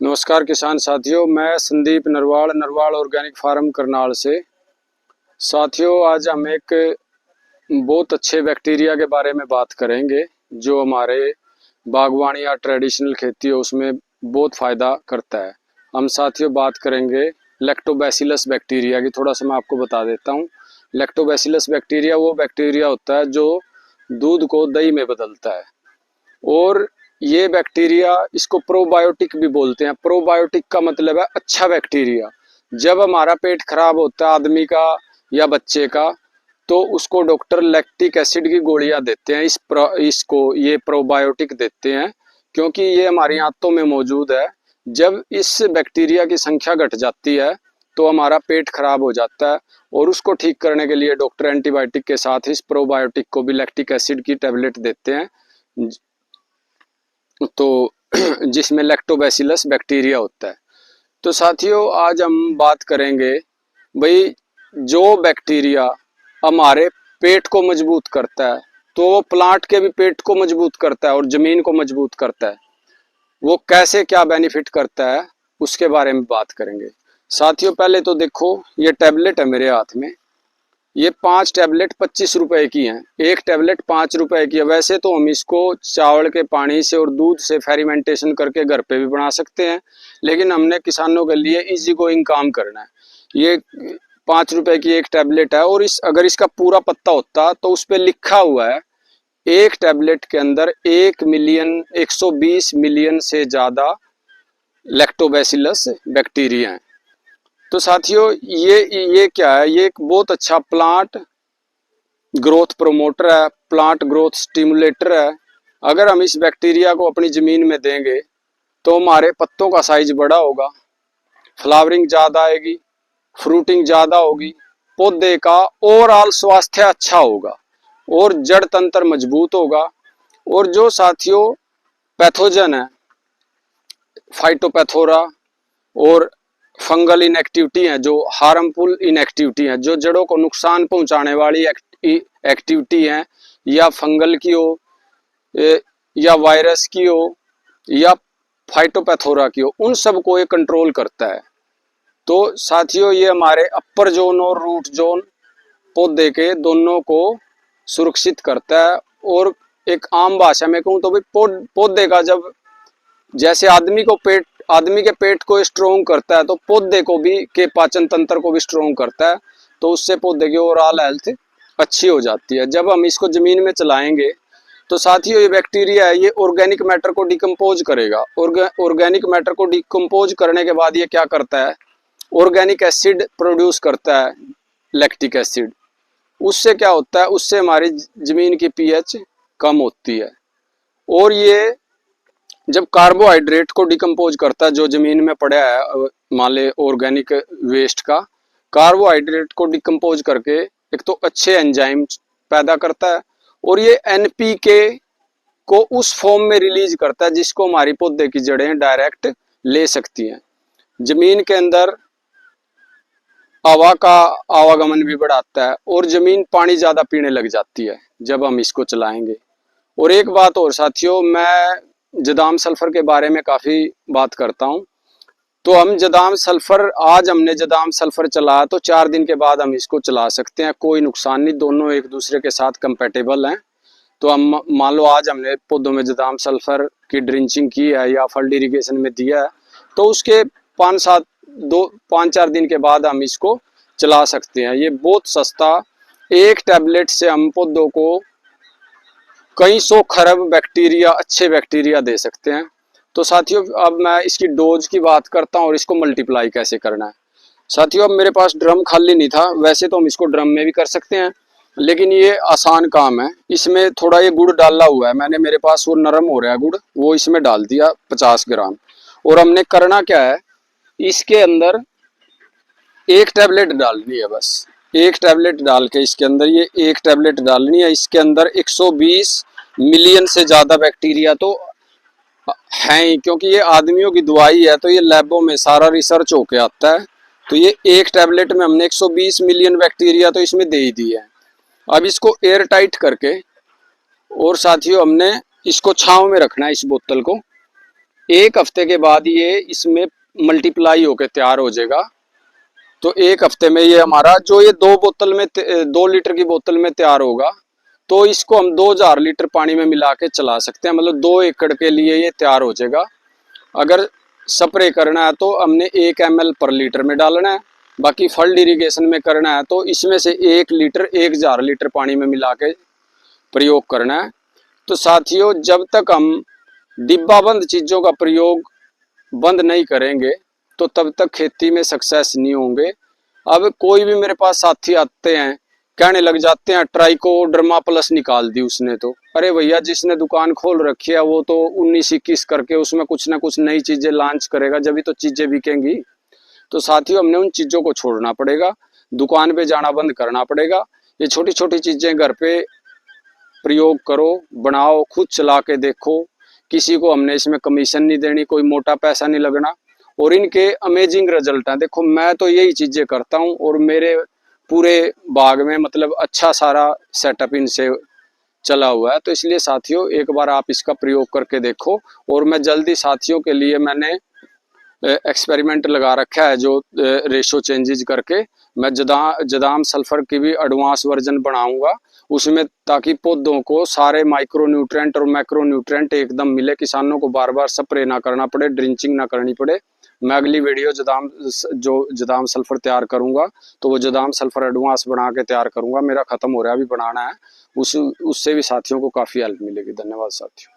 नमस्कार किसान साथियों, मैं संदीप नरवाल ऑर्गेनिक फार्म करनाल से। साथियों, आज हम एक बहुत अच्छे बैक्टीरिया के बारे में बात करेंगे जो हमारे बागवानी या ट्रेडिशनल खेती है उसमें बहुत फ़ायदा करता है। हम साथियों बात करेंगे लैक्टोबैसिलस बैक्टीरिया की। थोड़ा सा मैं आपको बता देता हूँ। लैक्टोबैसिलस बैक्टीरिया वो बैक्टीरिया होता है जो दूध को दही में बदलता है। और ये बैक्टीरिया, इसको प्रोबायोटिक भी बोलते हैं। प्रोबायोटिक का मतलब है अच्छा बैक्टीरिया। जब हमारा पेट खराब होता है आदमी का या बच्चे का, तो उसको डॉक्टर लैक्टिक एसिड की गोलियां देते हैं। इसको ये प्रोबायोटिक देते हैं क्योंकि ये हमारी आंतों में मौजूद है। जब इस बैक्टीरिया की संख्या घट जाती है तो हमारा पेट खराब हो जाता है, और उसको ठीक करने के लिए डॉक्टर एंटीबायोटिक के साथ इस प्रोबायोटिक को भी लैक्टिक एसिड की टेबलेट देते हैं, तो जिसमें लैक्टोबैसिलस बैक्टीरिया होता है। तो साथियों, आज हम बात करेंगे भाई, जो बैक्टीरिया हमारे पेट को मजबूत करता है तो वो प्लांट के भी पेट को मजबूत करता है और जमीन को मजबूत करता है। वो कैसे, क्या बेनिफिट करता है, उसके बारे में बात करेंगे। साथियों, पहले तो देखो, ये टैबलेट है मेरे हाथ में। ये 5 टैबलेट 25 रुपए की हैं। एक टैबलेट 5 रुपए की है। वैसे तो हम इसको चावल के पानी से और दूध से फेरिमेंटेशन करके घर पे भी बना सकते हैं, लेकिन हमने किसानों के लिए इजी गोइंग काम करना है। ये 5 रुपए की एक टैबलेट है, और अगर इसका पूरा पत्ता होता तो उस पर लिखा हुआ है एक टैबलेट के अंदर 120 मिलियन से ज्यादा लैक्टोबैसिलस बैक्टीरिया हैं। तो साथियों, ये क्या है? ये एक बहुत अच्छा प्लांट ग्रोथ प्रोमोटर है, प्लांट ग्रोथ स्टिमुलेटर है। अगर हम इस बैक्टीरिया को अपनी जमीन में देंगे तो हमारे पत्तों का साइज बड़ा होगा, फ्लावरिंग ज्यादा आएगी, फ्रूटिंग ज्यादा होगी, पौधे का ओवरऑल स्वास्थ्य अच्छा होगा, और जड़ तंत्र मजबूत होगा। और जो साथियों पैथोजन है, फाइटोपैथोरा और फंगल इनएक्टिविटी है, जो हार्मफुल इनएक्टिविटी है, जो जड़ों को नुकसान पहुंचाने वाली एक्टिविटी है, या फंगल की हो, या वायरस की हो, या फाइटोपैथोरा की हो, उन सब को ये कंट्रोल करता है। तो साथियों, ये हमारे अपर जोन और रूट जोन पौधे के दोनों को सुरक्षित करता है। और एक आम भाषा में कहूँ तो भाई, पौधे का जब जैसे आदमी के पेट को स्ट्रोंग करता है, तो पौधे को भी के पाचन तंत्र को भी स्ट्रोंग करता है। तो उससे पौधे की ओवरऑल हेल्थ अच्छी हो जाती है। जब हम इसको जमीन में चलाएंगे तो साथियों, ये बैक्टीरिया है, ये ऑर्गेनिक मैटर को डिकम्पोज करेगा। ऑर्गेनिक मैटर को डिकम्पोज करने के बाद ये क्या करता है? ऑर्गेनिक एसिड प्रोड्यूस करता है, लैक्टिक एसिड। उससे क्या होता है? उससे हमारी जमीन की पीएच कम होती है। और ये जब कार्बोहाइड्रेट को डिकम्पोज करता है जो जमीन में पड़ा है, मान ले ऑर्गेनिक वेस्ट का, कार्बोहाइड्रेट को डिकम्पोज करके एक तो अच्छे एंजाइम पैदा करता है, और ये एनपीके को उस फॉर्म में रिलीज करता है जिसको हमारी पौधे की जड़ें डायरेक्ट ले सकती हैं। जमीन के अंदर हवा का आवागमन भी बढ़ाता है, और जमीन पानी ज्यादा पीने लग जाती है जब हम इसको चलाएंगे। और एक बात और साथियों, मैं जदाम सल्फर के बारे में काफ़ी बात करता हूँ। तो हम जदाम सल्फर, आज हमने जदाम सल्फर चलाया तो 4 दिन के बाद हम इसको चला सकते हैं, कोई नुकसान नहीं, दोनों एक दूसरे के साथ कंपेटेबल हैं। तो हम मान लो आज हमने पौधों में जदाम सल्फर की ड्रिंचिंग की है या फल्ड इरीगेशन में दिया है, तो उसके 5-4 दिन के बाद हम इसको चला सकते हैं। ये बहुत सस्ता, एक टैबलेट से हम पौधों को कई 100 खरब बैक्टीरिया, अच्छे बैक्टीरिया दे सकते हैं। तो साथियों, अब मैं इसकी डोज की बात करता हूँ और इसको मल्टीप्लाई कैसे करना है। साथियों, अब मेरे पास ड्रम खाली नहीं था, वैसे तो हम इसको ड्रम में भी कर सकते हैं, लेकिन ये आसान काम है। इसमें थोड़ा ये गुड़ डाला हुआ है मैंने, मेरे पास वो नरम हो रहा है गुड़, वो इसमें डाल दिया 50 ग्राम। और हमने करना क्या है, इसके अंदर एक टैबलेट डालनी है, बस एक टैबलेट डाल के इसके अंदर, ये एक टैबलेट डालनी है। इसके अंदर 120 मिलियन से ज्यादा बैक्टीरिया तो हैं ही, क्योंकि ये आदमियों की दवाई है तो ये लैबों में सारा रिसर्च होके आता है। तो ये एक टैबलेट में हमने 120 मिलियन बैक्टीरिया तो इसमें दे ही दी है। अब इसको एयर टाइट करके, और साथियों हमने इसको छांव में रखना है, इस बोतल को 1 हफ्ते के बाद ये इसमें मल्टीप्लाई होकर तैयार हो जाएगा। तो 1 हफ्ते में ये हमारा जो ये 2 लीटर की बोतल में तैयार होगा, तो इसको हम 2000 लीटर पानी में मिला के चला सकते हैं। मतलब 2 एकड़ के लिए ये तैयार हो जाएगा। अगर स्प्रे करना है तो हमने 1 ml पर लीटर में डालना है। बाकी फील्ड इरिगेशन में करना है तो इसमें से 1 लीटर 1000 लीटर पानी में मिला के प्रयोग करना है। तो साथियों, जब तक हम डिब्बाबंद चीज़ों का प्रयोग बंद नहीं करेंगे तो तब तक खेती में सक्सेस नहीं होंगे। अब कोई भी मेरे पास साथी आते हैं, कहने लग जाते हैं ट्राइकोडर्मा प्लस निकाल दी उसने। तो अरे भैया, जिसने दुकान खोल रखी है वो तो 19-21 करके उसमें कुछ ना कुछ नई चीज़ें लॉन्च करेगा, जब भी तो चीज़ें बिकेंगी। तो साथियों, हमने उन चीज़ों को छोड़ना पड़ेगा, दुकान पे जाना बंद करना पड़ेगा। ये छोटी छोटी चीज़ें घर पे प्रयोग करो, बनाओ, खुद चला के देखो। किसी को हमने इसमें कमीशन नहीं देनी, कोई मोटा पैसा नहीं लगना, और इनके अमेजिंग रिजल्ट हैं। देखो, मैं तो यही चीज़ें करता हूँ और मेरे पूरे बाग में मतलब अच्छा सारा सेटअप इनसे चला हुआ है। तो इसलिए साथियों, एक बार आप इसका प्रयोग करके देखो। और मैं जल्दी साथियों के लिए मैंने एक्सपेरिमेंट लगा रखा है, जो रेशो चेंजेज करके मैं जदाम सल्फर की भी एडवांस वर्जन बनाऊंगा उसमें, ताकि पौधों को सारे माइक्रो न्यूट्रेंट और मैक्रो न्यूट्रेंट एकदम मिले, किसानों को बार बार स्प्रे ना करना पड़े, ड्रिंचिंग ना करनी पड़े। मैं अगली वीडियो जदाम सल्फर तैयार करूंगा तो वो जदाम सल्फर एडवांस बना के तैयार करूंगा। मेरा खत्म हो रहा है, अभी बनाना है, उससे भी साथियों को काफ़ी हेल्प मिलेगी। धन्यवाद साथियों।